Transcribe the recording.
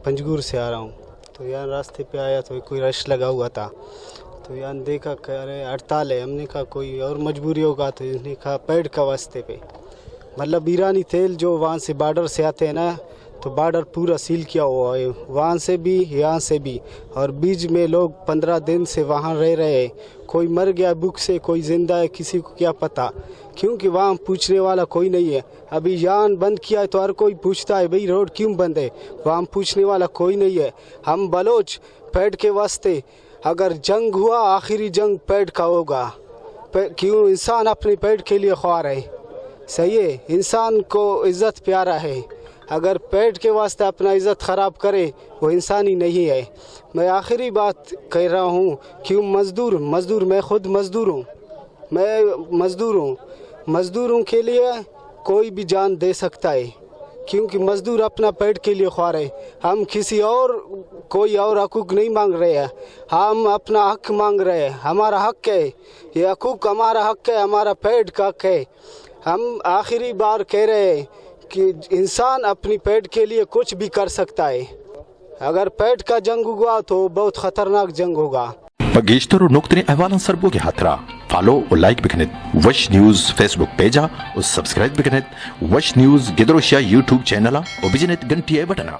पंजगुर से आ रहा हूँ। तो यहाँ रास्ते पे आया तो कोई रश लगा हुआ था, तो यहाँ देखा कह रहे हड़ताल है। हमने कहा कोई और मजबूरी होगा, तो इसने कहा पेड़ का वास्ते पे, मतलब ईरानी तेल जो वहाँ से बॉर्डर से आते हैं ना, तो बॉर्डर पूरा सील किया हुआ है, वहाँ से भी यहाँ से भी। और बीच में लोग 15 दिन से वहाँ रह रहे हैं, कोई मर गया भूख से, कोई जिंदा है, किसी को क्या पता, क्योंकि वहाँ पूछने वाला कोई नहीं है। अभी यान बंद किया है तो हर कोई पूछता है भाई रोड क्यों बंद है, वहाँ पूछने वाला कोई नहीं है। हम बलोच पेड़ के वास्ते, अगर जंग हुआ आखिरी जंग पेड़ का होगा, क्यों इंसान अपने पेड़ के लिए ख्वार है, सही है, इंसान को इज़्ज़त प्यारा है। अगर पेट के वास्ते अपना इज़्ज़त ख़राब करे वो इंसानी नहीं है। मैं आखिरी बात कह रहा हूँ, क्यों मज़दूर मैं खुद मज़दूर हूँ, मज़दूरों के लिए कोई भी जान दे सकता है, क्योंकि मज़दूर अपना पेट के लिए ख्वार है। हम किसी और कोई और हकूक़ नहीं मांग रहे हैं, हम अपना हक मांग रहे हैं। हमारा हक है, ये हकूक़ हमारा हक है, हमारा पेट का हक है। हम आखिरी बार कह रहे हैं कि इंसान अपनी पेट के लिए कुछ भी कर सकता है। अगर पेट का जंग हुआ तो बहुत ख़तरनाक जंग होगा। Pageeshtar u nuqtani ahwalan sarboge hatra follow u like biknet Wash News Facebook page u subscribe biknet Wash News gedrosha YouTube channel u bijnet gantiye button